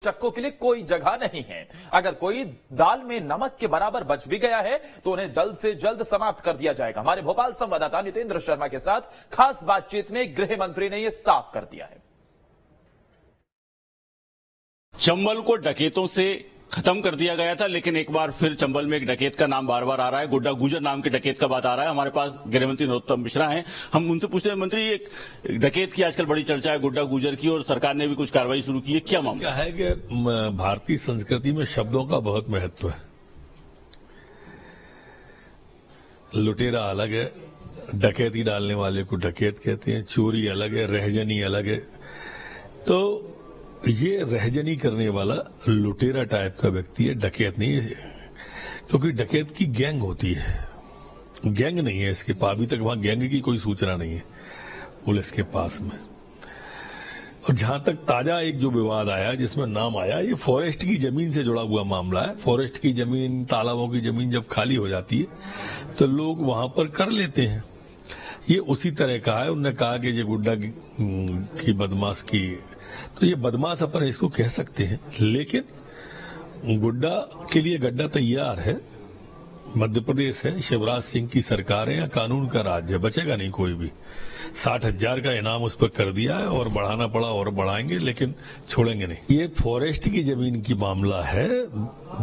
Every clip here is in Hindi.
चक्कों के लिए कोई जगह नहीं है। अगर कोई दाल में नमक के बराबर बच भी गया है तो उन्हें जल्द से जल्द समाप्त कर दिया जाएगा। हमारे भोपाल संवाददाता नितेंद्र शर्मा के साथ खास बातचीत में गृह मंत्री ने यह साफ कर दिया है। चंबल को डकैतों से खत्म कर दिया गया था, लेकिन एक बार फिर चंबल में एक डकैत का नाम बार बार आ रहा है। गुड्डा गुजर नाम के डकैत का बात आ रहा है। हमारे पास गृह मंत्री नरोत्तम मिश्रा हैं। हम उनसे पूछते हैं, मंत्री, एक डकैत की आजकल बड़ी चर्चा है, गुड्डा गुजर की, और सरकार ने भी कुछ कार्रवाई शुरू की है। क्या मामला? क्या है कि भारतीय संस्कृति में शब्दों का बहुत महत्व है। लुटेरा अलग है, डकैती डालने वाले को डकैत कहते हैं, चोरी अलग है, रहजनी अलग है। तो ये रहजनी करने वाला लुटेरा टाइप का व्यक्ति है, डकैत नहीं है, क्योंकि डकैत की गैंग होती है, गैंग नहीं है इसके पास। अभी तक वहां गैंग की कोई सूचना नहीं है पुलिस के पास में। और जहां तक ताजा एक जो विवाद आया जिसमें नाम आया, ये फॉरेस्ट की जमीन से जुड़ा हुआ मामला है। फॉरेस्ट की जमीन, तालाबों की जमीन जब खाली हो जाती है तो लोग वहां पर कर लेते हैं। ये उसी तरह का है। उन्होंने कहा कि ये गुड्डा की बदमाश की, तो ये बदमाश अपन इसको कह सकते हैं, लेकिन गुड्डा के लिए गड्ढा तैयार है। मध्य प्रदेश है, शिवराज सिंह की सरकार है, या कानून का राज्य है, बचेगा नहीं कोई भी। 60,000 का इनाम उस पर कर दिया है, और बढ़ाना पड़ा और बढ़ाएंगे, लेकिन छोड़ेंगे नहीं। ये फॉरेस्ट की जमीन की मामला है।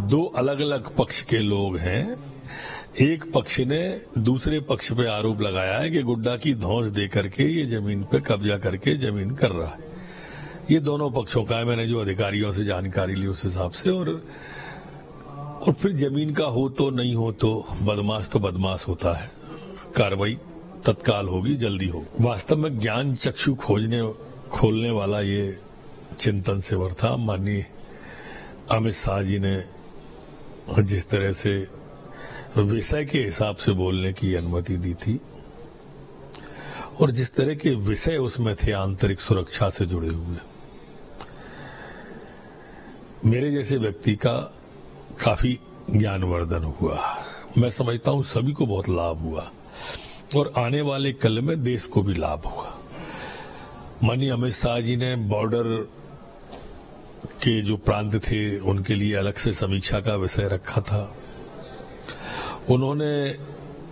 दो अलग अलग पक्ष के लोग हैं। एक पक्ष ने दूसरे पक्ष पे आरोप लगाया है कि गुड्डा की धौंस दे करके ये जमीन पे कब्जा करके जमीन कर रहा है। ये दोनों पक्षों का है। मैंने जो अधिकारियों से जानकारी ली उस हिसाब से, और फिर जमीन का हो तो नहीं हो तो बदमाश तो बदमाश होता है। कार्रवाई तत्काल होगी, जल्दी हो। वास्तव में ज्ञान चक्षु खोलने वाला ये चिंतन शिविर था। माननीय अमित शाह जी ने जिस तरह से विषय के हिसाब से बोलने की अनुमति दी थी, और जिस तरह के विषय उसमें थे आंतरिक सुरक्षा से जुड़े हुए, मेरे जैसे व्यक्ति का काफी ज्ञानवर्धन हुआ। मैं समझता हूं सभी को बहुत लाभ हुआ, और आने वाले कल में देश को भी लाभ हुआ। माननीय अमित शाह जी ने बॉर्डर के जो प्रांत थे उनके लिए अलग से समीक्षा का विषय रखा था। उन्होंने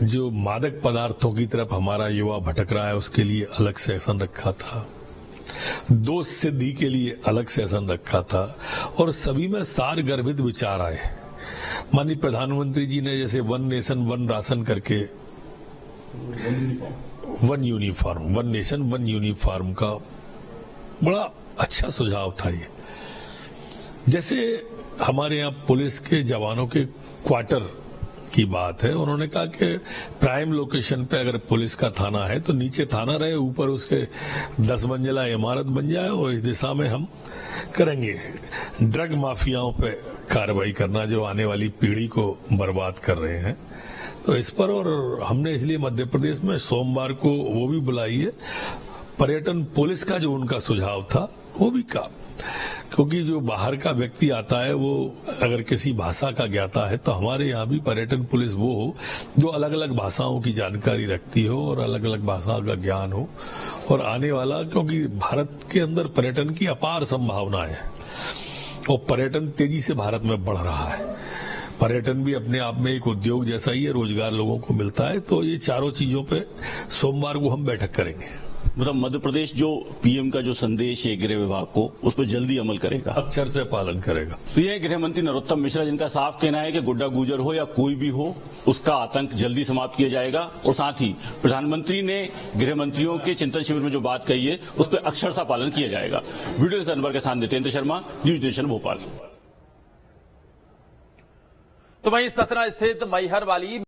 जो मादक पदार्थों की तरफ हमारा युवा भटक रहा है उसके लिए अलग सेशन रखा था। दोष सिद्धि के लिए अलग सेशन रखा था, और सभी में सार गर्भित विचार आए। माननीय प्रधानमंत्री जी ने जैसे वन नेशन वन राशन करके one uniform, one nation one uniform का बड़ा अच्छा सुझाव था। ये जैसे हमारे यहाँ पुलिस के जवानों के क्वार्टर की बात है। उन्होंने कहा कि प्राइम लोकेशन पे अगर पुलिस का थाना है तो नीचे थाना रहे, ऊपर उसके 10 मंजिला इमारत बन जाए, और इस दिशा में हम करेंगे। ड्रग माफियाओं पे कार्रवाई करना जो आने वाली पीढ़ी को बर्बाद कर रहे हैं, तो इस पर। और हमने इसलिए मध्य प्रदेश में सोमवार को वो भी बुलाई है, पर्यटन पुलिस का जो उनका सुझाव था वो भी कहा, क्योंकि जो बाहर का व्यक्ति आता है वो अगर किसी भाषा का ज्ञाता है, तो हमारे यहाँ भी पर्यटन पुलिस वो हो जो अलग अलग भाषाओं की जानकारी रखती हो और अलग अलग भाषा का ज्ञान हो। और आने वाला, क्योंकि भारत के अंदर पर्यटन की अपार संभावना है, और पर्यटन तेजी से भारत में बढ़ रहा है। पर्यटन भी अपने आप में एक उद्योग जैसा ही है, रोजगार लोगों को मिलता है। तो ये चारों चीजों पे सोमवार को हम बैठक करेंगे। मतलब मध्य प्रदेश जो पीएम का जो संदेश है गृह विभाग को, उस पर जल्दी अमल करेगा, अक्षर से पालन करेगा। तो ये गृह मंत्री नरोत्तम मिश्रा, जिनका साफ कहना है कि गुड्डा गुजर हो या कोई भी हो, उसका आतंक जल्दी समाप्त किया जाएगा। और साथ ही प्रधानमंत्री ने गृह मंत्रियों के चिंतन शिविर में जो बात कही है उस पर अक्षरशः पालन किया जाएगा। वीडियो अनवर के साथ नितेंद्र शर्मा, न्यूज नेशन भोपाल। तो वहीं सतना स्थित मैहर वाली